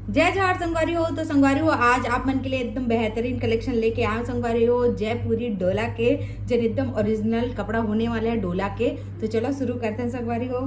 जय जवाहर संगवारी हो। तो संगवारी हो आज आप मन के लिए एकदम बेहतरीन कलेक्शन लेके आए संगवारी हो जयपुरी डोला के जो एकदम ओरिजिनल कपड़ा होने वाला है डोला के। तो चलो शुरू करते हैं संगवारी हो।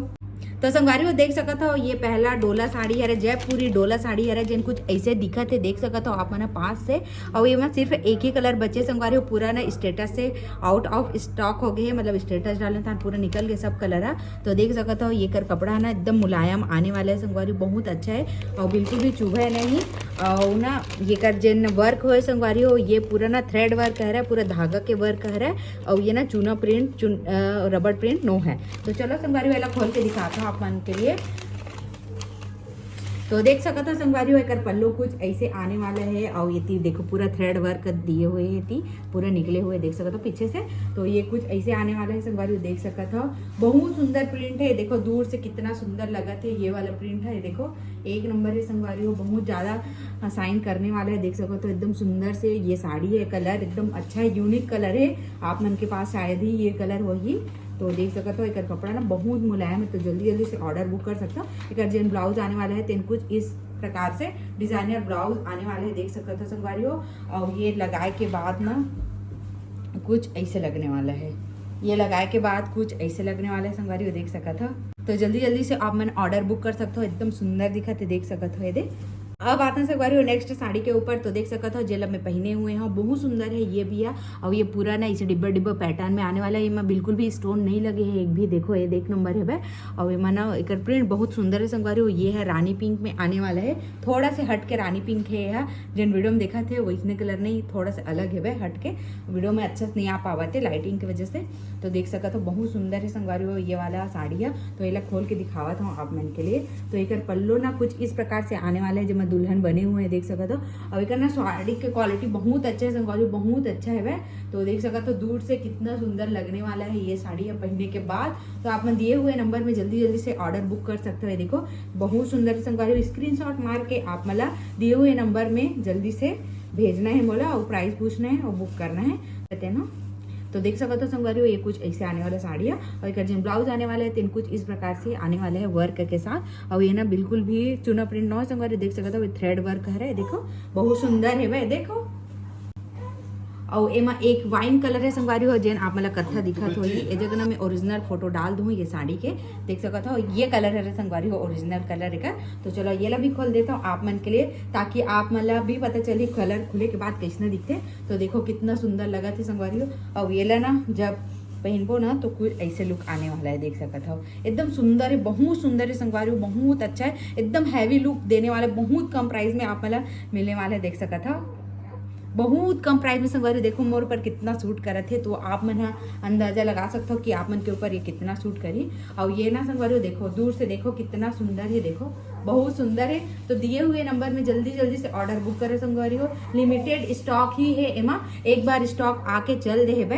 तो संगवारी हो देख सकत हो ये पहला डोला साड़ी है जयपुरी डोला साड़ी है जिन कुछ ऐसे दिखत है देख सकत हो आप मन पास से। और ये में सिर्फ एक ही कलर बचे संगवारी हो पूरा ना स्टेटस से आउट ऑफ स्टॉक हो गए मतलब स्टेटस डालने था पूरा निकल गए सब कलर है। तो देख सकत हो ये कर कपड़ा ना एकदम मुलायम आने वाला है संगवारी बहुत अच्छा है और बिल्कुल भी चुभे नहीं। और ना ये कर जिन वर्क हो संगवारी हो ये पूरा ना थ्रेड वर्क है पूरा धागा के वर्क है और ये ना चूना प्रिंट रबड़ प्रिंट नो है। तो चलो संगवारी वाला खोल के दिखाता हूँ आप मन के लिए। तो देख सकते हो संगवारी हो एक पल्लू कुछ ऐसे आने वाला है और ये थी देखो पूरा थ्रेड वर्क दिए हुए है थी पूरा निकले हुए देख सकते हो पीछे से। तो ये कुछ ऐसे आने वाला है संगवारी हो देख सकते हो बहुत सुंदर प्रिंट है देखो दूर से कितना सुंदर लगा थे ये वाला प्रिंट है देखो एक नंबर है संगवारी हो बहुत ज्यादा साइन करने वाला है देख सकते हो एकदम सुंदर से ये साड़ी है कलर एकदम अच्छा है यूनिक कलर है आप मन के पास शायद ही ये कलर होगी। तो देख सकते हो एक कपड़ा ना बहुत मुलायम है तो जल्दी जल्दी से ऑर्डर बुक कर सकते हो। एक जिन ब्लाउज आने वाला है तेन कुछ इस प्रकार से डिजाइनर ब्लाउज आने वाले हैं देख सकते हो संगवारी हो। और ये लगाए के बाद ना कुछ ऐसे लगने वाला है ये लगाए के बाद कुछ ऐसे लगने वाला है संगवारी हो देख सकते हो। तो जल्दी जल्दी से आप मैंने ऑर्डर बुक कर सकते हो एकदम सुंदर दिखा थे देख सकते हो ये देख। अब आते हैं संगवारी हो नेक्स्ट साड़ी के ऊपर। तो देख सकते हो जेल में पहने हुए हैं बहुत सुंदर है ये भी है और ये पूरा ना इसे डिब्बा डिब्बा पैटर्न में आने वाला है। ये बिल्कुल भी स्टोन नहीं लगे हैं एक भी देखो ये देख नंबर है भाई। और ये माना एक प्रिंट बहुत सुंदर है संगवारी हो ये है रानी पिंक में आने वाला है थोड़ा से हट के रानी पिंक है यह जिन वीडियो में देखा थे वैसने कलर नहीं थोड़ा सा अलग है भाई हट के वीडियो में अच्छा से नहीं आ पावा थे लाइटिंग की वजह से। तो देख सकते हो बहुत सुंदर है संगवारी हो ये वाला साड़ी है। तो ये खोल के दिखावा था आप मन के लिए। तो एक पल्लो ना कुछ इस प्रकार से आने वाला है जो मैं दुल्हन बने हुए देख सकते हो। अब एक ना साड़ी की क्वालिटी बहुत अच्छा है संगवारी बहुत अच्छा है वह। तो देख सकते हो दूर से कितना सुंदर लगने वाला है ये साड़ी पहनने के बाद। तो आप दिए हुए नंबर में जल्दी जल्दी से ऑर्डर बुक कर सकते हो देखो बहुत सुंदर संगवारी स्क्रीनशॉट मार के आप मला दिए हुए नंबर में जल्दी से भेजना है बोला और प्राइस पूछना है और बुक करना है कहते हैं ना। तो देख सकते हो संगवारी हो ये कुछ ऐसे आने वाला साड़ी है और एक जिन ब्लाउज आने वाला है तीन कुछ इस प्रकार से आने वाले हैं वर्क के साथ। और ये ना बिल्कुल भी चूना प्रिंट ना हो संगवारी देख सकते हो थ्रेड वर्क है देखो बहुत सुंदर है भाई देखो। और एमा एक वाइन कलर है संगवारी हो जेन आप मला कत्था दिखत होई ए जगह ना मैं ओरिजिनल फोटो डाल दूँ ये साड़ी के देख सकते हो ये कलर है संगवारी हो ओरिजिनल कलर है। तो चलो ये ला भी खोल देता हूँ आप मन के लिए ताकि आप मला भी पता चले कलर खुले के बाद कैसे दिखते। तो देखो कितना सुंदर लगा थे संगवारी हो। और ये ला ना जब पहनबो ना तो कुछ ऐसे लुक आने वाला है देख सकते हो एकदम सुंदर है बहुत सुंदर है संगवारी हो बहुत अच्छा है एकदम हैवी लुक देने वाला बहुत कम प्राइस में आप मला मिलने वाला है देख सकते हो बहुत कम प्राइस में संगवारी देखो मोर पर कितना सूट करे थे। तो आप मन अंदाजा लगा सकते हो कि आप मन के ऊपर ये कितना सूट करी। और ये ना संगवारी देखो दूर से देखो कितना सुंदर है देखो बहुत सुंदर है। तो दिए हुए नंबर में जल्दी जल्दी से ऑर्डर बुक करे संगवारी हो लिमिटेड स्टॉक ही है एमा एक बार स्टॉक आके चल दे है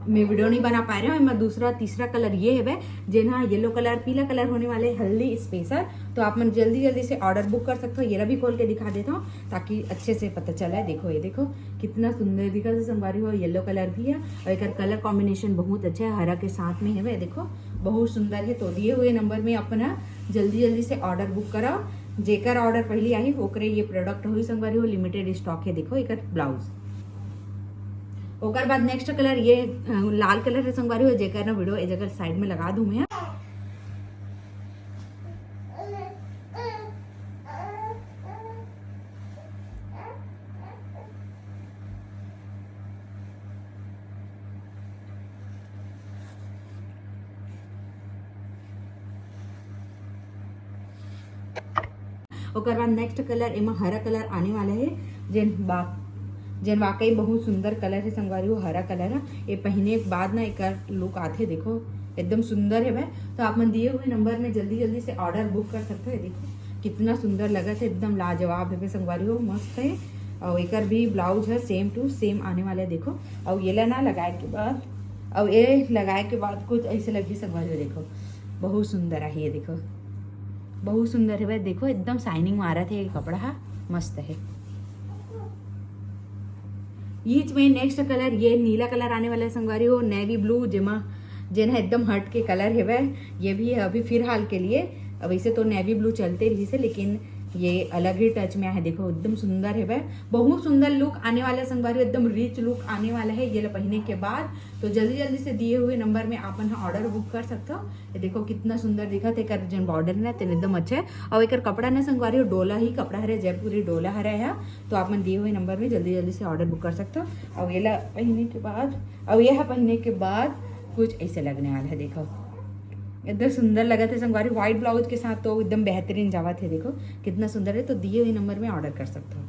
मैं वीडियो नहीं बना पा रहा हूँ। मैं दूसरा तीसरा कलर ये है वह जिन हाँ येलो कलर पीला कलर होने वाले हल्दी स्पेशल। तो आप मन जल्दी जल्दी से ऑर्डर बुक कर सकते हो। ये भी खोल के दिखा देता हूँ ताकि अच्छे से पता चला देखो ये देखो कितना सुंदर दिखा संगवारी हो येलो कलर भी है और एक कलर कॉम्बिनेशन बहुत अच्छा है हरा के साथ में है वह देखो बहुत सुंदर है। तो दिए हुए नंबर में अपना जल्दी जल्दी से ऑर्डर बुक कराओ जेकर ऑर्डर पहले आई ओकरे ये प्रोडक्ट हुई संगवारी हो लिमिटेड स्टॉक है देखो एक ब्लाउज। ओकर बाद नेक्स्ट कलर ये लाल कलर है संगवारी हो जेकर ना वीडियो ए जगह साइड में लगा दूं मैं। ओकर बाद नेक्स्ट कलर एमा हरा कलर आने वाला है जन वाकई बहुत सुंदर कलर है संगवारी हो हरा कलर है ये पहने के बाद ना एक लुक आते देखो एकदम सुंदर है भाई। तो आप मन दिए हुए नंबर में जल्दी जल्दी से ऑर्डर बुक कर सकते हैं देखो कितना सुंदर लगा था एकदम लाजवाब है संगवारी हो मस्त है। और एक भी ब्लाउज है सेम टू सेम आने वाला है देखो। और ये ला ना लगाए के बाद और ये लगाए के बाद कुछ ऐसे लगी संगवारी हो देखो बहुत सुंदर है ये देखो बहुत सुंदर है भाई देखो एकदम शाइनिंग मारा थे ये कपड़ा है मस्त है। ईच में नेक्स्ट कलर ये नीला कलर आने वाला है संगवारी हो नेवी ब्लू जेमा जेन है एकदम हट के कलर है वह ये भी है अभी फिलहाल के लिए। वैसे तो नेवी ब्लू चलते रही से लेकिन ये अलग ही टच में है, देखो एकदम सुंदर है वह, बहुत सुंदर लुक आने वाला है संगवारी, एकदम रिच लुक आने वाला है ये पहनने के बाद। तो जल्दी जल्दी से दिए हुए नंबर में आप ऑर्डर बुक कर सकते हो। ये देखो कितना सुंदर दिखा थे, एक जन बॉर्डर ना तेन एकदम अच्छा है, और एक कपड़ा ना संगवारी डोला ही कपड़ा है, जयपुरी डोला है। तो आप दिए हुए नंबर में जल्दी जल्दी से ऑर्डर बुक कर सकते हो। और ये पहनने के बाद, अब यह पहनने के बाद कुछ ऐसे लगने वाला है, देखो एकदम सुंदर लगा थे संगवारी, व्हाइट ब्लाउज के साथ तो एकदम बेहतरीन जावा थे, देखो कितना सुंदर है। तो दिए हुए नंबर में ऑर्डर कर सकते हो।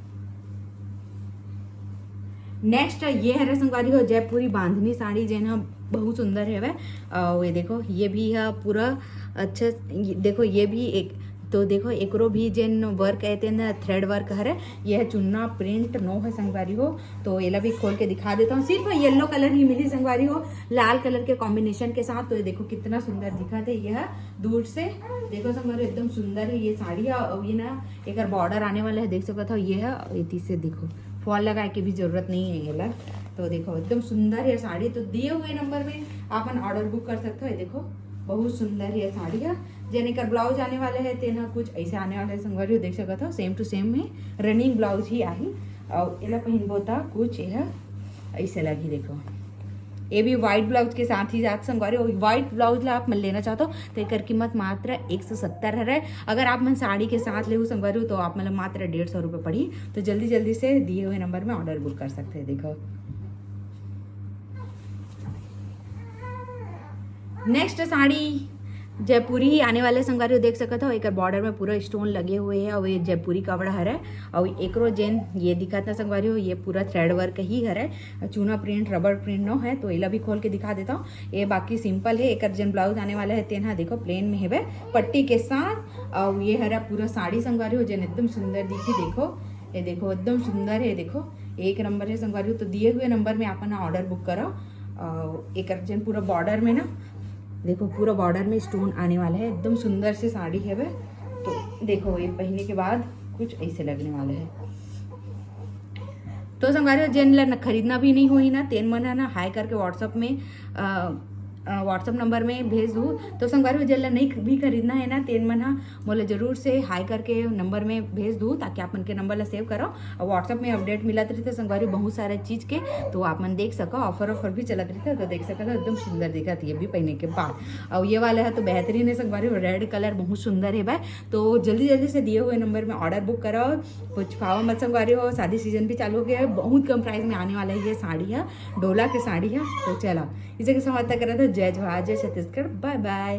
नेक्स्ट ये है संगवारी हो जयपुरी बांधनी साड़ी, जेन बहुत सुंदर है वह। ये देखो ये भी है पूरा अच्छा, देखो ये भी एक, तो देखो एकरो भी जेन वर्क कहते हैं ना, थ्रेड वर्क है, यह चुन्ना प्रिंट नो है संगवारी हो। तो ये भी खोल के दिखा देता हूँ, सिर्फ येलो कलर ही मिली संगवारी हो, लाल कलर के कॉम्बिनेशन के साथ। तो ये देखो कितना सुंदर दिखा थे, यह दूर से देखो संगवारी एकदम सुंदर है ये साड़ी। और ये ना एक बॉर्डर आने वाला है, देख सकता था, ये है इसी से देखो फॉल लगाए की भी जरूरत नहीं है ये लग। तो देखो एकदम सुंदर है साड़ी। तो दिए हुए नंबर में आप ऑर्डर बुक कर सकते हो। देखो बहुत सुंदर है साड़ी है, जेने का ब्लाउज आने वाले है तेना कुछ ऐसे आने वाले संगवारी देख सकता था, सेम टू सेम में रनिंग ब्लाउज ही आई। और ये पहनबो था कुछ यह ऐसे लगी, देखो ये भी व्हाइट ब्लाउज के साथ ही जात संगवारी। और व्हाइट ब्लाउज ला आप लेना चाहते हो तो एक कीमत मात्र 170 है। अगर आप मन साड़ी के साथ ले संगवारी तो आप मतलब मात्र 150 रुपये पड़ी। तो जल्दी जल्दी से दिए हुए नंबर में ऑर्डर बुक कर सकते हैं। देखो नेक्स्ट साड़ी जयपुरी ही आने वाले संगवारी देख सकते हो, एक बॉर्डर में पूरा स्टोन लगे हुए हैं और ये जयपुरी कपड़ा है। और एक जेन ये दिखाता संगवारी हो, ये पूरा थ्रेड वर्क ही है, चूना प्रिंट रबर प्रिंट नो है। तो ये भी खोल के दिखा देता हूँ। ये बाकी सिंपल है, एक जेन ब्लाउज आने वाला है तेना देखो प्लेन में है पट्टी के साथ। और ये हरा पूरा साड़ी संगवारी हो जेन एकदम सुंदर दिखी, देखो ये देखो एकदम सुंदर है, देखो एक नंबर है संगवारी हो। तो दिए हुए नंबर में आप ऑर्डर बुक करो। एक जेन पूरा बॉर्डर में ना देखो पूरा बॉर्डर में स्टोन आने वाला है, एकदम सुंदर से साड़ी है वह। तो देखो ये पहनने के बाद कुछ ऐसे लगने वाले है। तो संगवारी जेन खरीदना भी नहीं हुई ना तेन मन है ना हाई करके व्हाट्सअप में व्हाट्सअप नंबर में भेज दूँ। तो संगवारी जेन नहीं भी खरीदना है ना तेन मन मोला जरूर से हाई करके नंबर में भेज दूँ, ताकि आप मन के नंबर ला सेव करो और व्हाट्सअप में अपडेट मिलत रहते संगवारी बहुत सारे चीज़ के। तो आप मन देख सको, ऑफर भी चलत रहते तो देख सको। एकदम सुंदर दिखा थी ये भी पहनने के बाद। और ये वाला है तो बेहतरीन है संगवारी, रेड कलर बहुत सुंदर है भाई। तो जल्दी जल्दी से दिए हुए नंबर में ऑर्डर बुक करो, कुछ पावा मत संगवारी हो। शादी सीजन भी चालू हो गया है, बहुत कम प्राइस में आने वाला है ये साड़ी है, डोला की साड़ी है। तो चलो इसे समाप्त करा था। जय जवाहर, जय छत्तीसगढ़, बाय बाय।